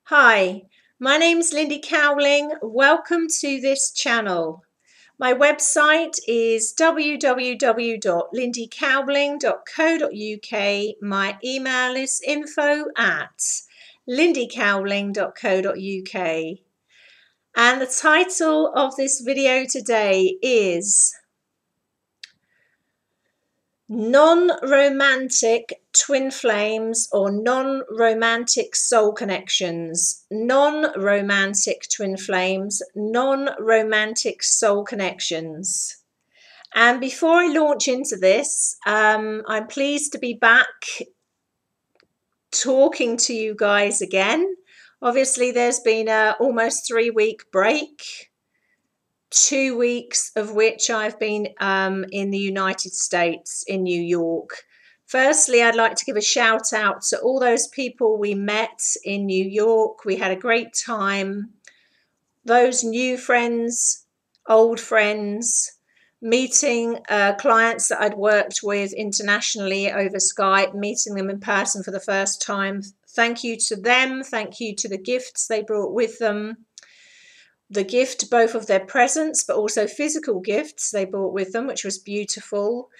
Hi, my name's Lindy Cowling. Welcome to this channel. My website is www.lindycowling.co.uk. My email is info@lindycowling.co.uk. And the title of this video today is Non-romantic twin flames or non-romantic soul connections. Non-romantic twin flames, non-romantic soul connections. And before I launch into this, I'm pleased to be back talking to you guys again. Obviously, there's been a almost 3-week break. 2 weeks of which I've been in the United States, in New York. Firstly, I'd like to give a shout out to all those people we met in New York. We had a great time. Those new friends, old friends, meeting clients that I'd worked with internationally over Skype, meeting them in person for the first time. Thank you to them. Thank you to the gifts they brought with them. The gift both of their presence but also physical gifts they brought with them, which was beautiful.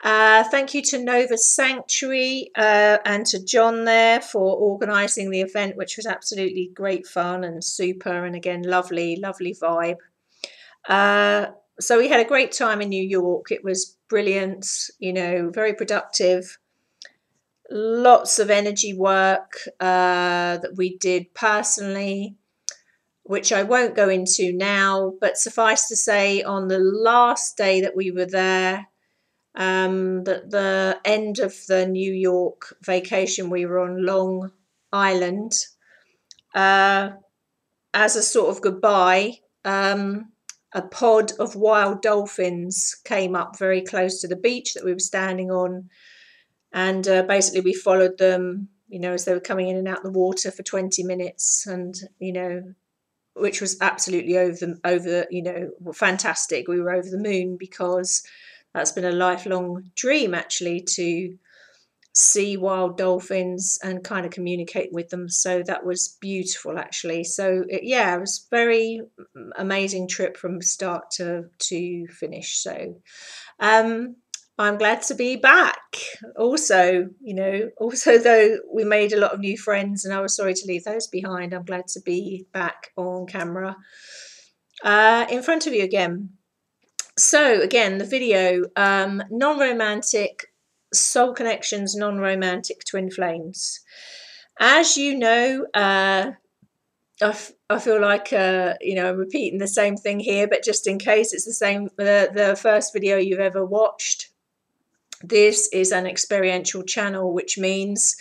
Thank you to Nova Sanctuary and to John there for organising the event, which was absolutely great fun and super, and again lovely vibe. So we had a great time in New York. It was brilliant, very productive. Lots of energy work that we did personally, which I won't go into now, but suffice to say, on the last day that we were there, that the end of the New York vacation, we were on Long Island. As a sort of goodbye, a pod of wild dolphins came up very close to the beach that we were standing on, and basically we followed them, as they were coming in and out the water for 20 minutes, and which was absolutely fantastic. We were over the moon because that's been a lifelong dream, actually, to see wild dolphins and kind of communicate with them. So that was beautiful, actually. So it was very amazing trip from start to finish. So I'm glad to be back. Also, though we made a lot of new friends and I was sorry to leave those behind, I'm glad to be back on camera in front of you again. So again, the video, non-romantic soul connections, non-romantic twin flames. As you know, I feel like I'm repeating the same thing here, but just in case it's the same, the first video you've ever watched. This is an experiential channel, which means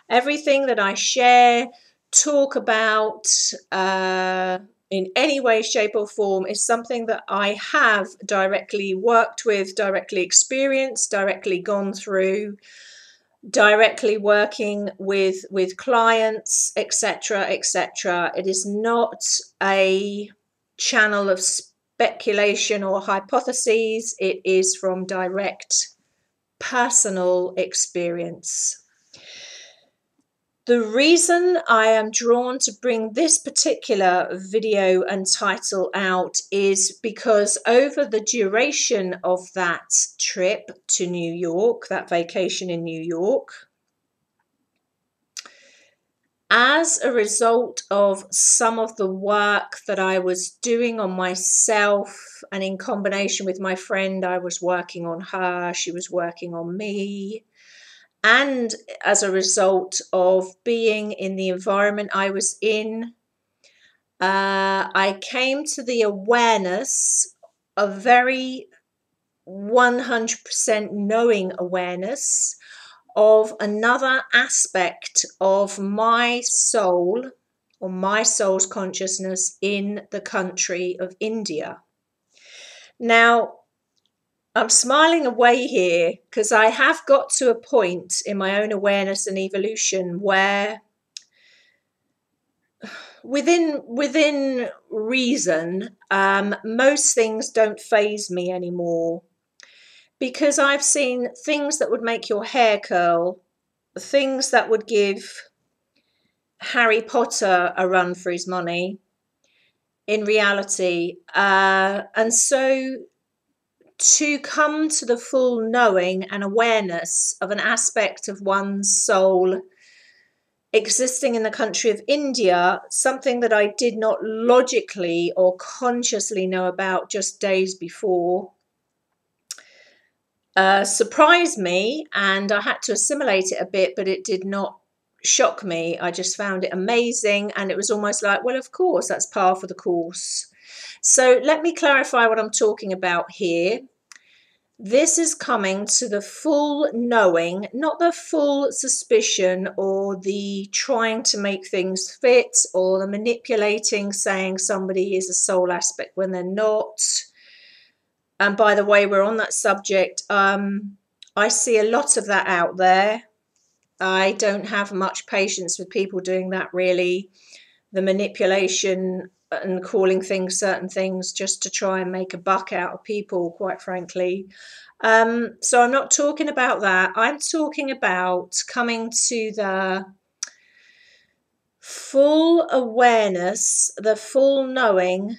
everything that I share, talk about in any way, shape or form is something that I have directly worked with, directly experienced, directly gone through, directly working with clients, etc., etc. It is not a channel of speculation or hypotheses. It is from direct personal experience. The reason I am drawn to bring this particular video and title out is because over the duration of that trip to New York, that vacation in New York, as a result of some of the work that I was doing on myself, and in combination with my friend, I was working on her, she was working on me, and as a result of being in the environment I was in, I came to the awareness, a very 100% knowing awareness of another aspect of my soul or my soul's consciousness in the country of India. Now, I'm smiling away here because I have got to a point in my own awareness and evolution where within reason, most things don't faze me anymore, because I've seen things that would make your hair curl, things that would give Harry Potter a run for his money in reality. And so to come to the full knowing and awareness of an aspect of one's soul existing in the country of India, something that I did not logically or consciously know about just days before, surprised me, and I had to assimilate it a bit, but it did not shock me. I just found it amazing, and it was almost like, well, of course, that's par for the course. So let me clarify what I'm talking about here. This is coming to the full knowing, not the full suspicion or the trying to make things fit or the manipulating, saying somebody is a soul aspect when they're not. And by the way, we're on that subject. I see a lot of that out there. I don't have much patience with people doing that, really. The manipulation and calling things certain things just to try and make a buck out of people, quite frankly. So I'm not talking about that. I'm talking about coming to the full awareness, the full knowing,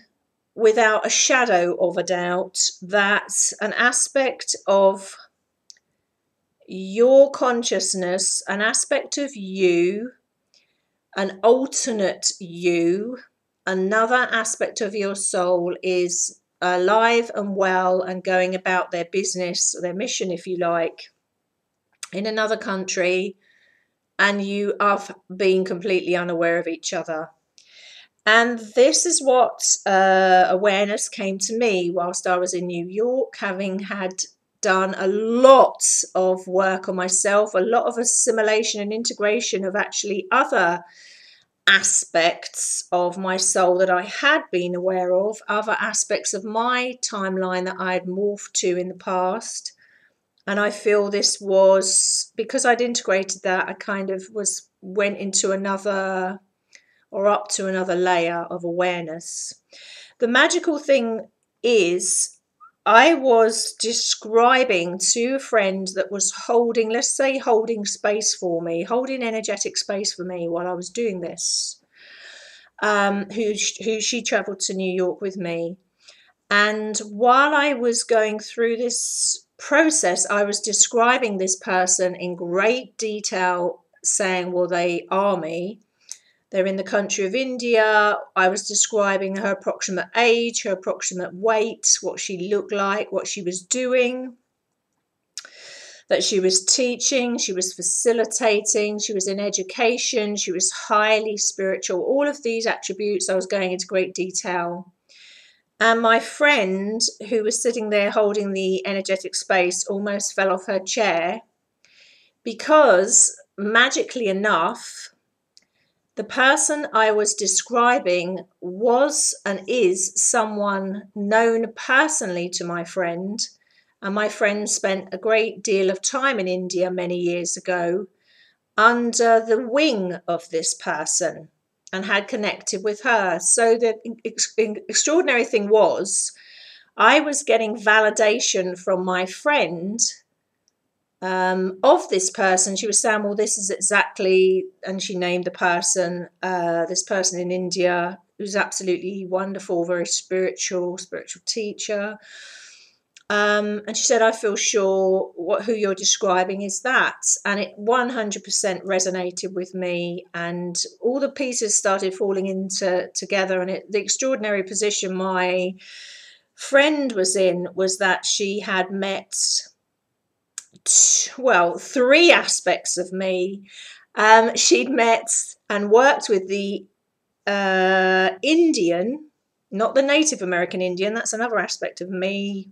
without a shadow of a doubt, that an aspect of your consciousness, an aspect of you, an alternate you, another aspect of your soul is alive and well and going about their business, their mission, if you like, in another country, and you are being completely unaware of each other. And this is what awareness came to me whilst I was in New York, having had done a lot of work on myself, a lot of assimilation and integration of actually other aspects of my soul that I had been aware of, other aspects of my timeline that I had morphed to in the past. And I feel this was, because I'd integrated that, I kind of went into another, or up to another layer of awareness. The magical thing is, I was describing to a friend that was holding, let's say, holding space for me, holding energetic space for me while I was doing this, who she traveled to New York with me. And while I was going through this process, I was describing this person in great detail, saying, well, they are me. They're in the country of India. I was describing her approximate age, her approximate weight, what she looked like, what she was doing, that she was teaching, she was facilitating, she was in education, she was highly spiritual. All of these attributes I was going into great detail. And my friend, who was sitting there holding the energetic space, almost fell off her chair because, magically enough, the person I was describing was and is someone known personally to my friend. And my friend spent a great deal of time in India many years ago under the wing of this person and had connected with her. So the extraordinary thing was, I was getting validation from my friend of this person. She was saying, well, this is exactly, and she named the person, this person in India who's absolutely wonderful, very spiritual teacher. And she said, I feel sure who you're describing is that. And it 100% resonated with me, and all the pieces started falling together. And the extraordinary position my friend was in was that she had met, well, three aspects of me. She'd met and worked with the Indian, not the Native American Indian. That's another aspect of me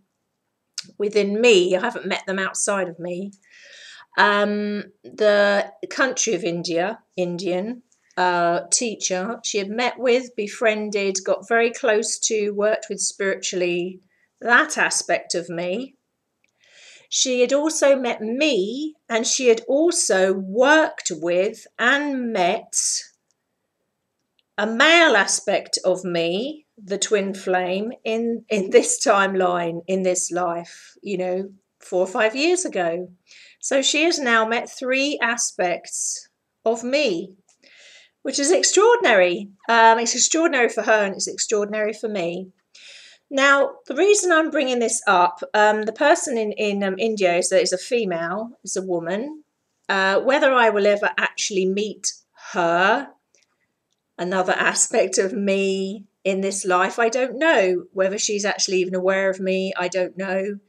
within me. I haven't met them outside of me. The country of India, Indian teacher she had met with, befriended, got very close to, worked with spiritually, that aspect of me. She had also met me, and she had also worked with and met a male aspect of me, the twin flame, in this timeline, in this life, 4 or 5 years ago. So she has now met three aspects of me. which is extraordinary. It's extraordinary for her and it's extraordinary for me. Now, the reason I'm bringing this up, the person in India is a female, is a woman. Whether I will ever actually meet her, another aspect of me in this life, I don't know. Whether she's actually even aware of me, I don't know.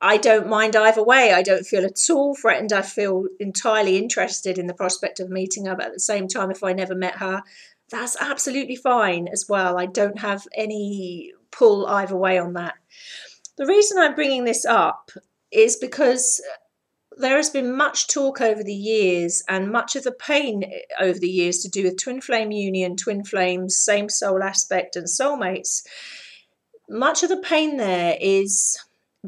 I don't mind either way. I don't feel at all threatened. I feel entirely interested in the prospect of meeting her. But at the same time, if I never met her, that's absolutely fine as well. I don't have any pull either way on that. The reason I'm bringing this up is because there has been much talk over the years and much of the pain over the years to do with twin flame union, twin flames, same soul aspect and soulmates. Much of the pain there is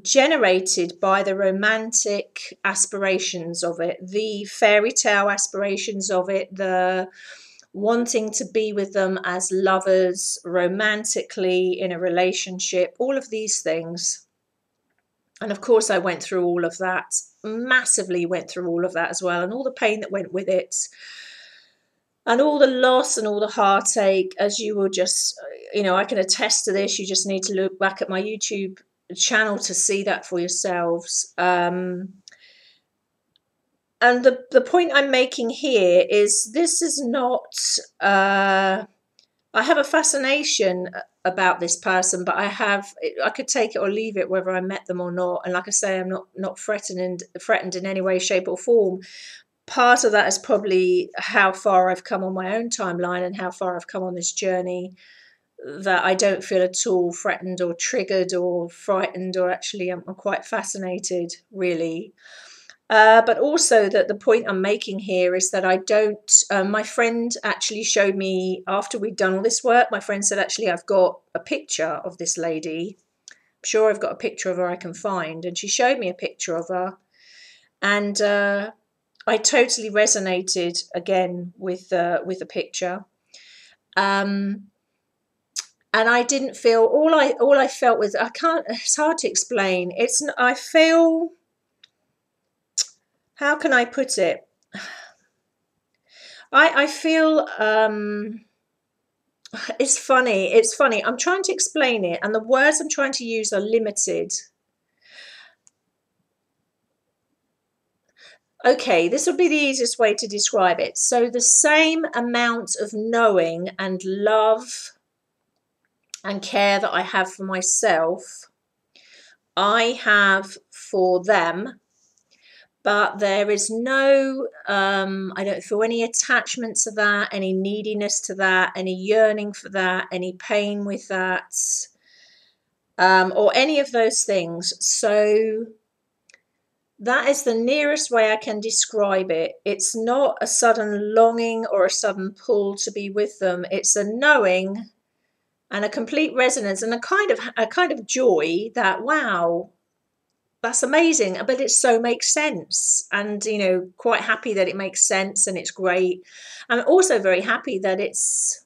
generated by the romantic aspirations of it, the fairy tale aspirations of it, the wanting to be with them as lovers, romantically in a relationship, all of these things. And of course, I went through all of that, massively went through all of that as well, and all the pain that went with it, and all the loss and all the heartache, as you will just, I can attest to this. You just need to look back at my YouTube channel to see that for yourselves. And the point I'm making here is this is not, I have a fascination about this person, but I could take it or leave it whether I met them or not. And like I say, I'm not threatened in any way, shape or form. Part of that is probably how far I've come on my own timeline and how far I've come on this journey, that I don't feel at all threatened or triggered or frightened, or actually I'm quite fascinated, really. But also that the point I'm making here is that I don't, my friend actually showed me, after we'd done all this work, my friend said, actually, I've got a picture of this lady. I'm sure I've got a picture of her I can find. And she showed me a picture of her. And I totally resonated again with the picture. And I didn't feel, all I felt was, it's hard to explain. I feel, how can I put it? I feel, it's funny. I'm trying to explain it, and the words I'm trying to use are limited. Okay, this will be the easiest way to describe it. So the same amount of knowing and love and care that I have for myself, I have for them. But there is no, I don't feel any attachment to that, any neediness to that, any yearning for that, any pain with that, or any of those things. So that is the nearest way I can describe it. It's not a sudden longing or a sudden pull to be with them. It's a knowing and a complete resonance and a kind of joy that, wow, that's amazing, but it so makes sense. And, quite happy that it makes sense and it's great. I'm also very happy that it's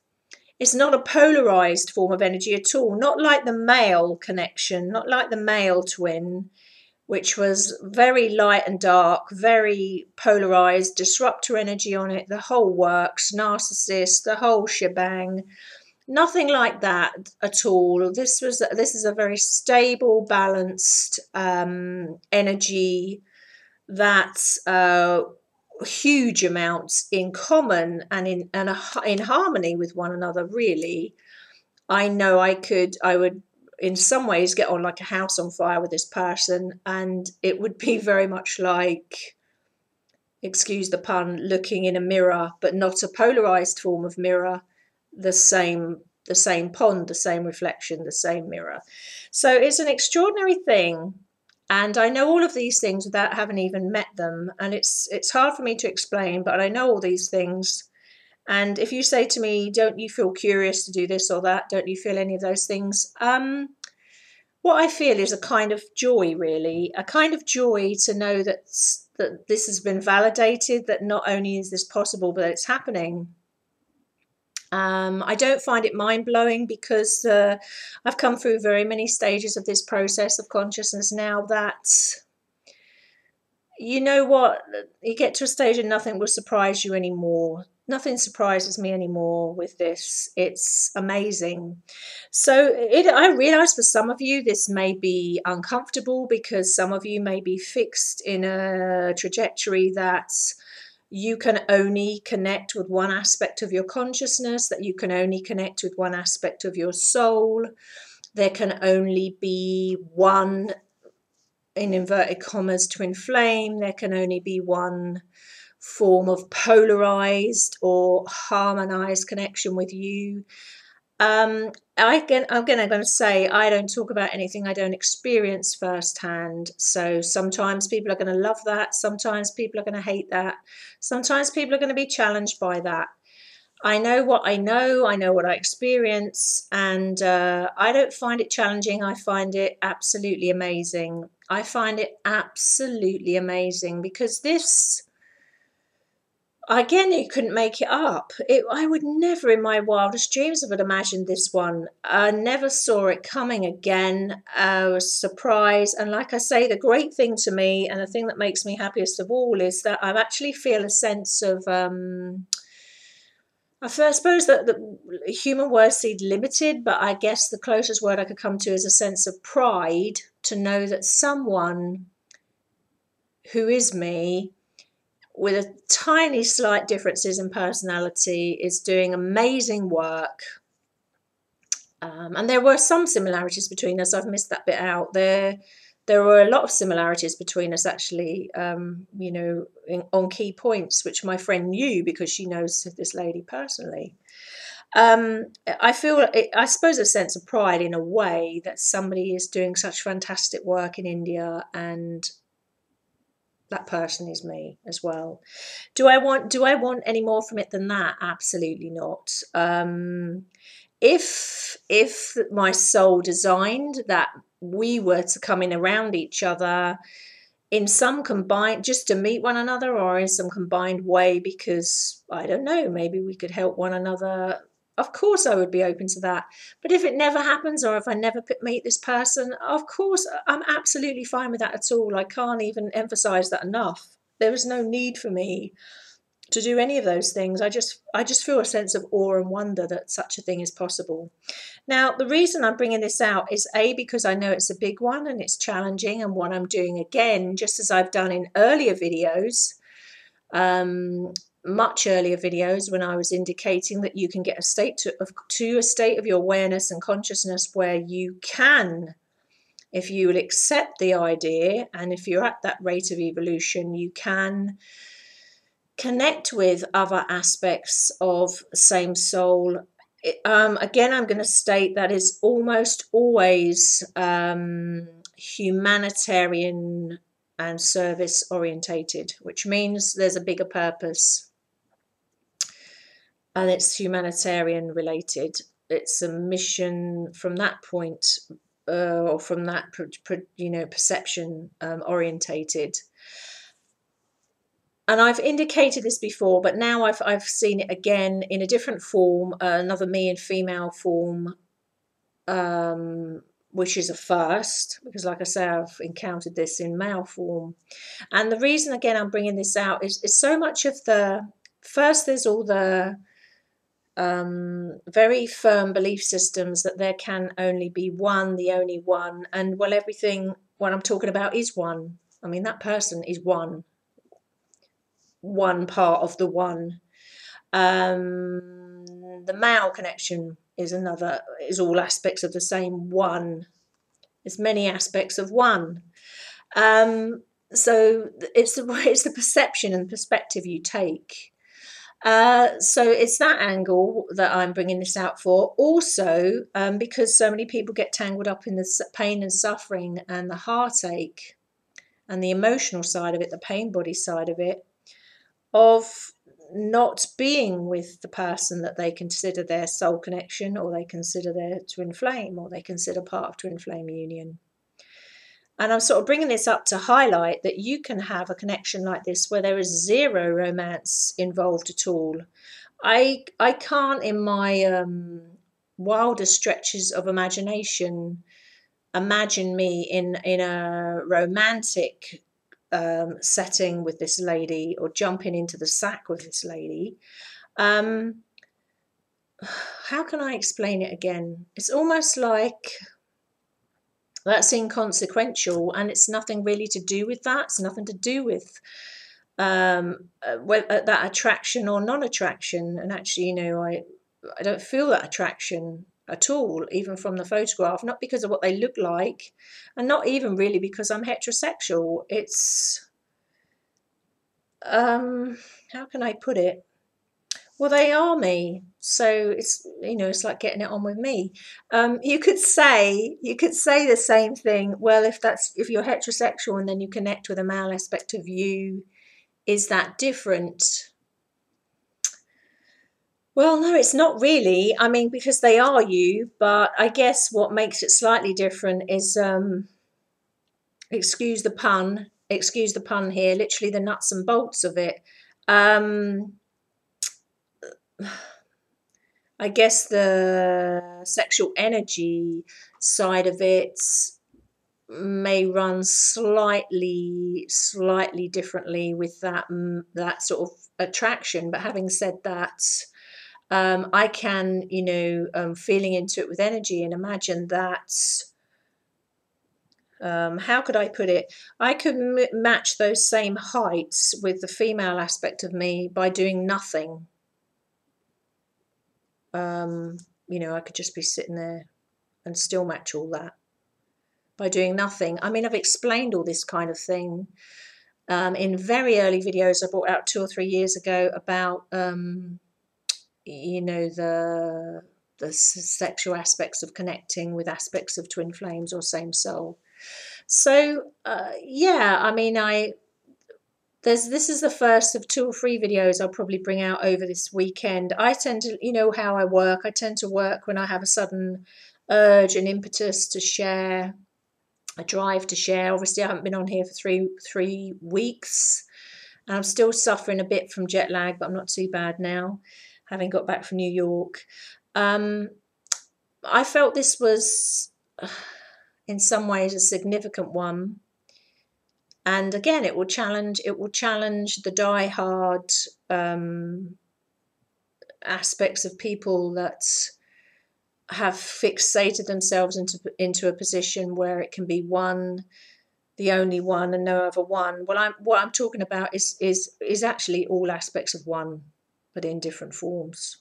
not a polarized form of energy at all, not like the male connection, not like the male twin, which was very light and dark, very polarized, disruptor energy on it, the whole works, narcissist, the whole shebang. Nothing like that at all. This is a very stable, balanced energy that's huge amounts in common and in harmony with one another. Really, I know I would in some ways get on like a house on fire with this person, and it would be very much like, excuse the pun, looking in a mirror, but not a polarized form of mirror. The same pond, the same reflection, the same mirror. So it's an extraordinary thing, and I know all of these things without having even met them, and it's hard for me to explain, but I know all these things. And if you say to me, don't you feel curious to do this or that, don't you feel any of those things, what I feel is a kind of joy, really, a kind of joy to know that this has been validated, that not only is this possible, but it's happening. I don't find it mind-blowing because I've come through very many stages of this process of consciousness now that you know what? You get to a stage and nothing will surprise you anymore. Nothing surprises me anymore with this. It's amazing. So I realize for some of you this may be uncomfortable because some of you may be fixed in a trajectory that you can only connect with one aspect of your consciousness, that you can only connect with one aspect of your soul. There can only be one, in inverted commas, twin flame. There can only be one form of polarized or harmonized connection with you. I'm going to say I don't talk about anything I don't experience firsthand. So sometimes people are going to love that. Sometimes people are going to hate that. Sometimes people are going to be challenged by that. I know what I know. I know what I experience, and I don't find it challenging. I find it absolutely amazing. I find it absolutely amazing because this, again, you couldn't make it up. I would never in my wildest dreams have imagined this one. I never saw it coming again. I was surprised. And like I say, the great thing to me and the thing that makes me happiest of all is that I actually feel a sense of, I suppose that the human word seed limited, but I guess the closest word I could come to is a sense of pride to know that someone who is me, with a tiny slight differences in personality, is doing amazing work. And there were some similarities between us. I've missed that bit out. There were a lot of similarities between us, actually, on key points, which my friend knew because she knows this lady personally. I feel, I suppose, a sense of pride in a way that somebody is doing such fantastic work in India, and that person is me as well. Do I want any more from it than that? Absolutely not. If my soul designed that we were to come in around each other in some combined, just to meet one another, or in some combined way, because I don't know, maybe we could help one another, of course I would be open to that. But if it never happens, or if I never meet this person, of course I'm absolutely fine with that at all. I can't even emphasize that enough. There is no need for me to do any of those things. I just feel a sense of awe and wonder that such a thing is possible. Now, the reason I'm bringing this out is because I know it's a big one and it's challenging, and what I'm doing, again, just as I've done in earlier videos, much earlier videos, when I was indicating that you can get a state to a state of your awareness and consciousness where you can, if you will accept the idea, and if you're at that rate of evolution, you can connect with other aspects of same soul. Again, I'm going to state that is almost always humanitarian and service orientated, which means there's a bigger purpose, and it's humanitarian related. It's a mission from that point, or from that perception orientated. And I've indicated this before, but now I've seen it again in a different form, another me in female form, which is a first, because like I say, I've encountered this in male form. And the reason, again, I'm bringing this out is so much of the, first there's all the very firm belief systems that there can only be one, the only one, and well, everything, what I'm talking about is one. I mean, that person is one part of the one. The male connection is another, is all aspects of the same one. There's many aspects of one. So it's the perception and perspective you take. So it's that angle that I'm bringing this out for. Also, because so many people get tangled up in the pain and suffering and the heartache and the emotional side of it, the pain body side of it, of not being with the person that they consider their soul connection, or they consider their twin flame, or they consider part of twin flame union. And I'm sort of bringing this up to highlight that you can have a connection like this where there is zero romance involved at all. I can't, in my wildest stretches of imagination, imagine me in a romantic setting with this lady, or jumping into the sack with this lady. How can I explain it again? It's almost like that's inconsequential, and it's nothing really to do with that. It's nothing to do with that attraction or non-attraction. And actually, I don't feel that attraction at all, even from the photograph, not because of what they look like, and not even really because I'm heterosexual. It's how can I put it? Well, they are me, so it's like getting it on with me. You could say the same thing. Well, if you're heterosexual and then you connect with a male aspect of you, is that different? Well, no, it's not really. I mean, because they are you, but I guess what makes it slightly different is, excuse the pun here, literally the nuts and bolts of it. Um, I guess the sexual energy side of it may run slightly differently with that sort of attraction. But having said that, I can, feeling into it with energy, and imagine that. How could I put it? I could match those same heights with the female aspect of me by doing nothing. I could just be sitting there and still match all that by doing nothing. I mean, I've explained all this kind of thing in very early videos I brought out 2 or 3 years ago about, the sexual aspects of connecting with aspects of twin flames or same soul. So, yeah, I mean, this is the first of 2 or 3 videos I'll probably bring out over this weekend. I tend to, how I work. I tend to work when I have a sudden urge and impetus to share, a drive to share. Obviously, I haven't been on here for three weeks, and I'm still suffering a bit from jet lag, but I'm not too bad now, having got back from New York. I felt this was, in some ways, a significant one. And again, it will challenge the die-hard aspects of people that have fixated themselves into a position where it can be one, the only one, and no other one. Well, what I'm talking about is actually all aspects of one, but in different forms.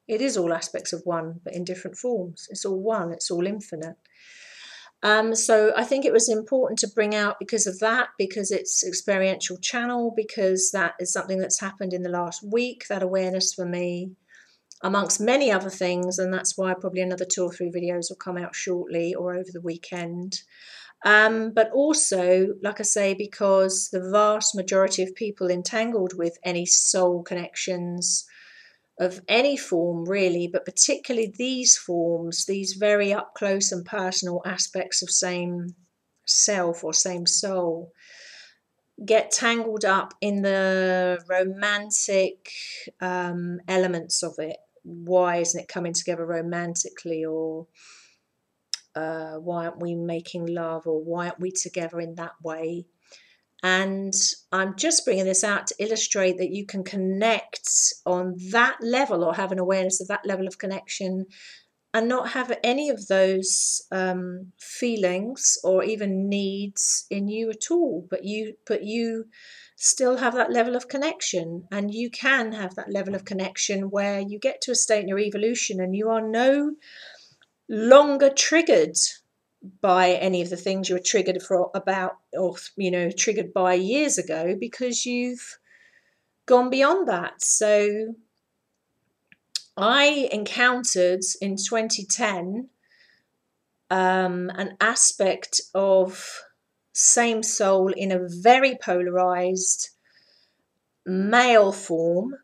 It is all aspects of one, but in different forms. It's all one. It's all infinite. So I think it was important to bring out because of that, because it's experiential channel, because that is something that's happened in the last week, that awareness for me, amongst many other things. And that's why probably another 2 or 3 videos will come out shortly or over the weekend. But also, like I say, because the vast majority of people entangled with any soul connections of any form really, but particularly these forms, these very up close and personal aspects of same self or same soul, get tangled up in the romantic elements of it. Why isn't it coming together romantically? Or why aren't we making love? Or why aren't we together in that way? And I'm just bringing this out to illustrate that you can connect on that level, or have an awareness of that level of connection, and not have any of those feelings or even needs in you at all. But you still have that level of connection, and you can have that level of connection where you get to a state in your evolution and you are no longer triggered by any of the things you were triggered triggered by years ago, because you've gone beyond that. So I encountered in 2010 an aspect of same soul in a very polarized male form,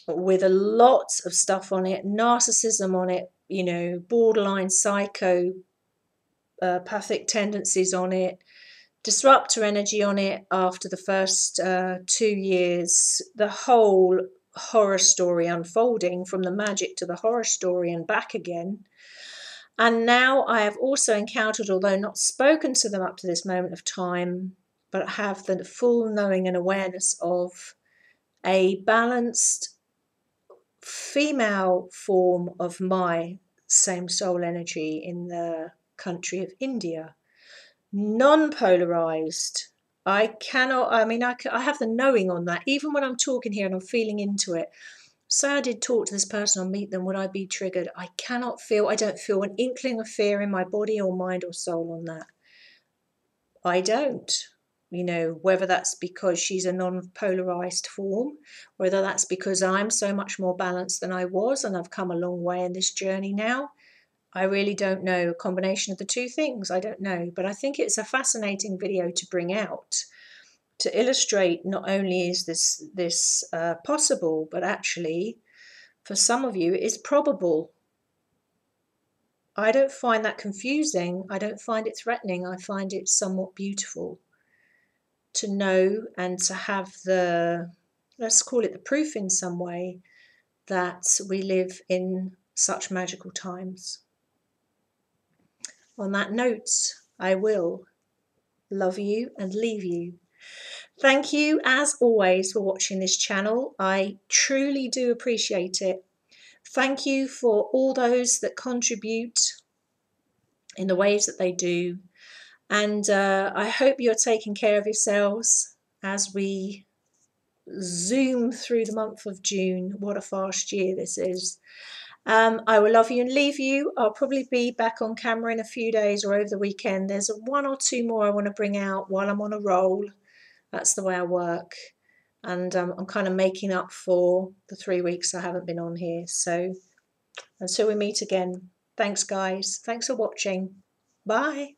with a lot of stuff on it, narcissism on it, borderline psychopathic tendencies on it, disruptor energy on it. After the first 2 years, the whole horror story unfolding, from the magic to the horror story and back again. And now I have also encountered, although not spoken to them up to this moment of time, but have the full knowing and awareness of a balanced female form of my same soul energy in the country of India, non-polarized. I cannot, I mean, I have the knowing on that, even when I'm talking here and I'm feeling into it. Say I did talk to this person or meet them, would I be triggered? I don't feel an inkling of fear in my body or mind or soul on that. I don't. You know, whether that's because she's a non-polarized form, whether that's because I'm so much more balanced than I was and I've come a long way in this journey now, I really don't know. A combination of the two things, I don't know. But I think it's a fascinating video to bring out to illustrate not only is this possible, but actually for some of you it's probable. I don't find that confusing. I don't find it threatening. I find it somewhat beautiful to know and to have the, let's call it the proof in some way, that we live in such magical times. On that note, I will love you and leave you. Thank you, as always, for watching this channel. I truly do appreciate it. Thank you for all those that contribute in the ways that they do. And I hope you're taking care of yourselves as we zoom through the month of June. What a fast year this is. I will love you and leave you. I'll probably be back on camera in a few days or over the weekend. There's one or two more I want to bring out while I'm on a roll. That's the way I work. And I'm kind of making up for the 3 weeks I haven't been on here. So until we meet again, thanks guys. Thanks for watching. Bye.